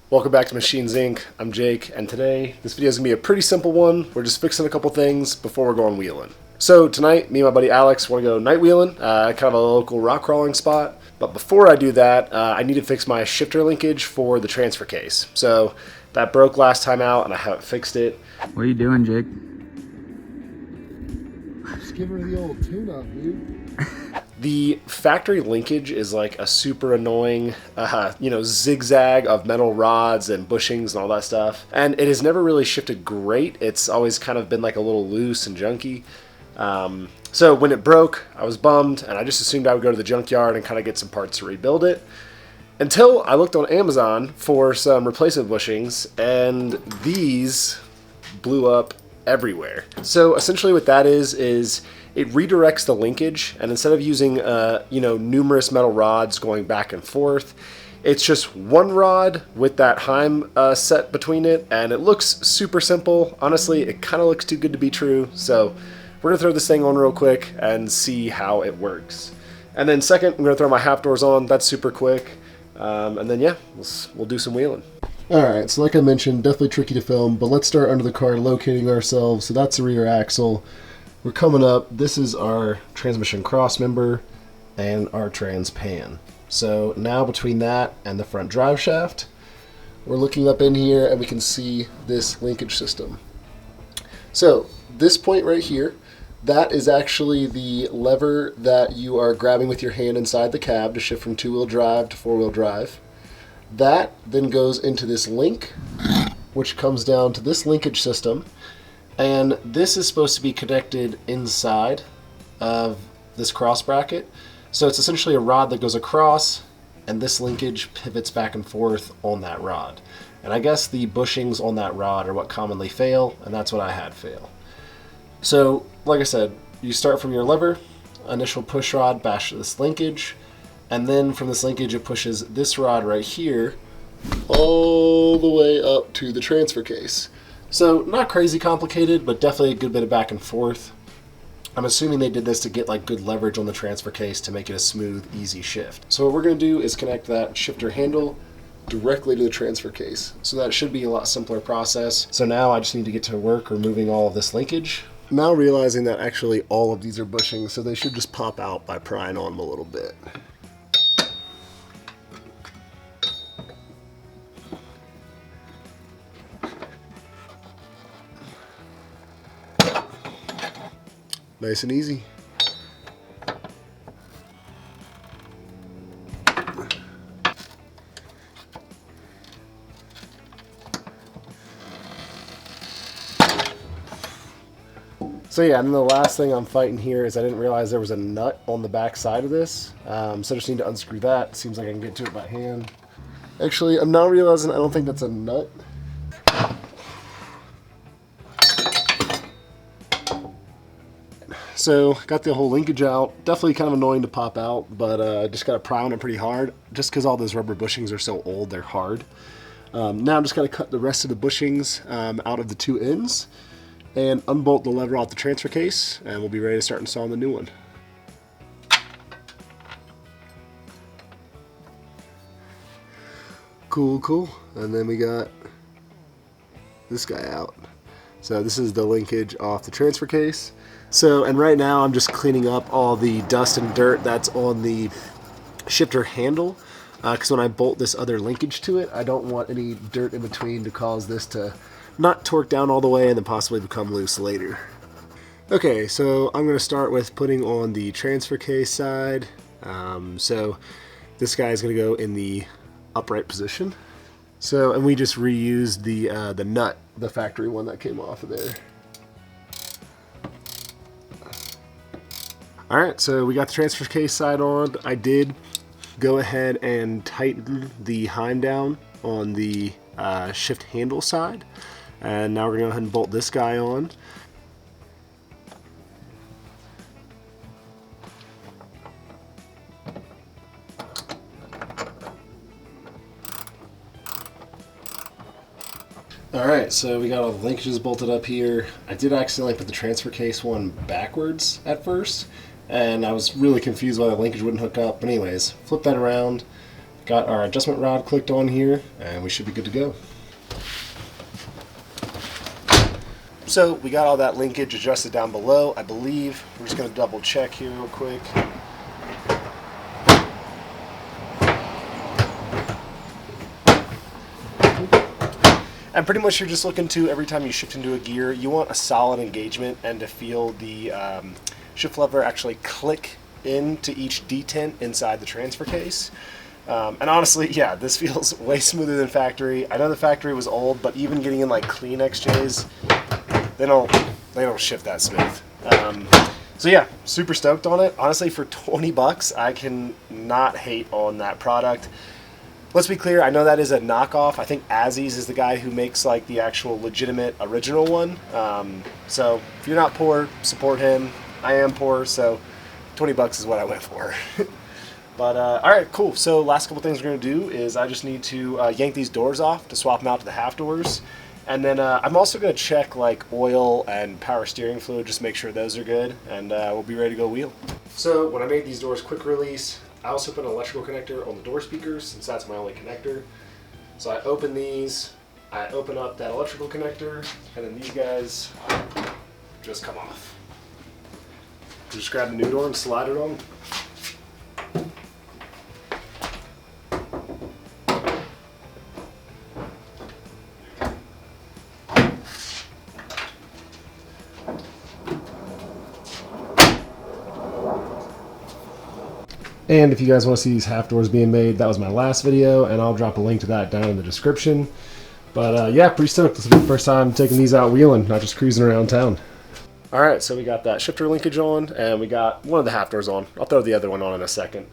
Welcome back to Machines Inc. I'm Jake, and today this video is going to be a pretty simple one. We're just fixing a couple things before we're going wheeling. So tonight, me and my buddy Alex want to go night wheeling, kind of a local rock crawling spot. But before I do that, I need to fix my shifter linkage for the transfer case. So that broke last time out, and I haven't fixed it. What are you doing, Jake? Just give her the old tune-up, dude. The factory linkage is like a super annoying, zigzag of metal rods and bushings and all that stuff. And it has never really shifted great. It's always kind of been like a little loose and junky. So when it broke, I was bummed, and I just assumed I would go to the junkyard and kind of get some parts to rebuild it. Until I looked on Amazon for some replacement bushings, and these blew up everywhere. So essentially what that is it redirects the linkage, and instead of using numerous metal rods going back and forth, it's just one rod with that Heim set between it, and it looks super simple. Honestly, it kind of looks too good to be true, so we're gonna throw this thing on real quick and see how it works. And then second, I'm gonna throw my half doors on. That's super quick, and then yeah, we'll do some wheeling. Alright, so like I mentioned, definitely tricky to film, but let's start under the car locating ourselves. So that's the rear axle. We're coming up. This is our transmission cross member and our trans pan. So now between that and the front drive shaft, we're looking up in here and we can see this linkage system. So this point right here, that is actually the lever that you are grabbing with your hand inside the cab to shift from two-wheel drive to four-wheel drive. That then goes into this link, which comes down to this linkage system. And this is supposed to be connected inside of this cross bracket. So it's essentially a rod that goes across, and this linkage pivots back and forth on that rod. And I guess the bushings on that rod are what commonly fail, and that's what I had fail. So, like I said, you start from your lever, initial push rod bash this linkage, and then from this linkage it pushes this rod right here all the way up to the transfer case. So not crazy complicated, but definitely a good bit of back and forth. I'm assuming they did this to get like good leverage on the transfer case to make it a smooth, easy shift. So what we're going to do is connect that shifter handle directly to the transfer case. So that should be a lot simpler process. So now I just need to get to work removing all of this linkage. Now realizing that actually all of these are bushings, so they should just pop out by prying on them a little bit. Nice and easy. So yeah, and then the last thing I'm fighting here is I didn't realize there was a nut on the back side of this. So I just need to unscrew that. Seems like I can get to it by hand. Actually, I'm now realizing I don't think that's a nut. So got the whole linkage out. Definitely kind of annoying to pop out, but just got to pry on it pretty hard. Just because all those rubber bushings are so old, they're hard. Now I'm just going to cut the rest of the bushings out of the two ends and unbolt the lever off the transfer case, and we'll be ready to start installing the new one. Cool. And then we got this guy out. So this is the linkage off the transfer case. So, and right now I'm just cleaning up all the dust and dirt that's on the shifter handle, because when I bolt this other linkage to it, I don't want any dirt in between to cause this to not torque down all the way and then possibly become loose later. Okay, so I'm going to start with putting on the transfer case side. So this guy is going to go in the upright position. So, and we just reused the nut, the factory one that came off of there. Alright, so we got the transfer case side on. I did go ahead and tighten the Heim down on the shift handle side. And now we're going to go ahead and bolt this guy on. Alright, so we got all the linkages bolted up here. I did accidentally put the transfer case one backwards at first, and I was really confused why the linkage wouldn't hook up. But anyways, flip that around, Got our adjustment rod clicked on here, and we should be good to go. So we got all that linkage adjusted down below, I believe. We're just going to double check here real quick. And pretty much you're just looking to, every time you shift into a gear, you want a solid engagement and to feel the shift lever actually click into each detent inside the transfer case. And honestly, yeah, this feels way smoother than factory. I know the factory was old, but even getting in like clean XJs, they don't shift that smooth. So yeah, super stoked on it. Honestly, for 20 bucks, I can not hate on that product. Let's be clear, I know that is a knockoff. I think Aziz is the guy who makes like the actual legitimate original one. So if you're not poor, support him. I am poor, so 20 bucks is what I went for. But all right, cool. So last couple things we're gonna do is I just need to yank these doors off to swap them out to the half doors. And then I'm also gonna check like oil and power steering fluid, just make sure those are good, and we'll be ready to go wheel. So when I made these doors quick release, I also put an electrical connector on the door speakers since that's my only connector. So I open these, I open up that electrical connector, and then these guys just come off. Just grab the new door and slide it on. And if you guys want to see these half doors being made, that was my last video, and I'll drop a link to that down in the description. But yeah, pretty stoked. This will be the first time taking these out wheeling, not just cruising around town. All right, so we got that shifter linkage on, and we got one of the half doors on. I'll throw the other one on in a second.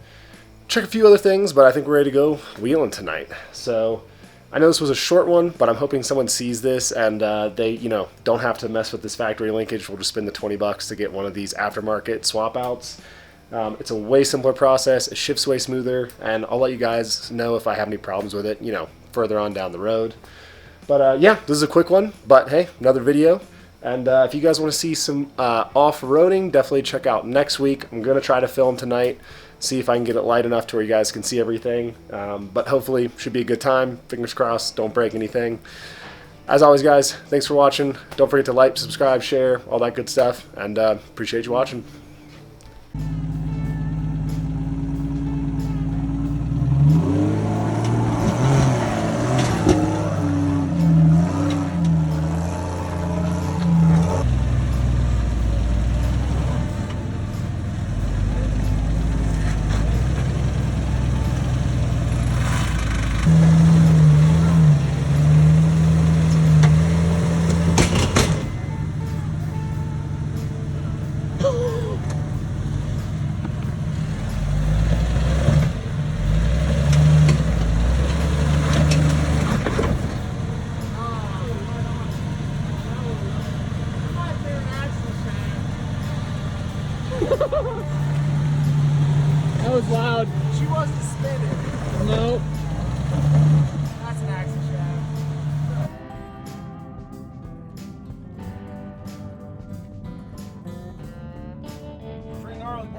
Check a few other things, but I think we're ready to go wheeling tonight. So I know this was a short one, but I'm hoping someone sees this and they, don't have to mess with this factory linkage. We'll just spend the 20 bucks to get one of these aftermarket swap outs. It's a way simpler process, it shifts way smoother, and I'll let you guys know if I have any problems with it, further on down the road. But yeah, this is a quick one, but hey, another video. And if you guys want to see some off-roading, definitely check out next week. I'm going to try to film tonight, see if I can get it light enough to where you guys can see everything. But hopefully, should be a good time. Fingers crossed, don't break anything. As always, guys, thanks for watching. Don't forget to like, subscribe, share, all that good stuff, and appreciate you watching. That was loud. She wasn't spinning. Nope. That's an axle shaft. Bring Arlen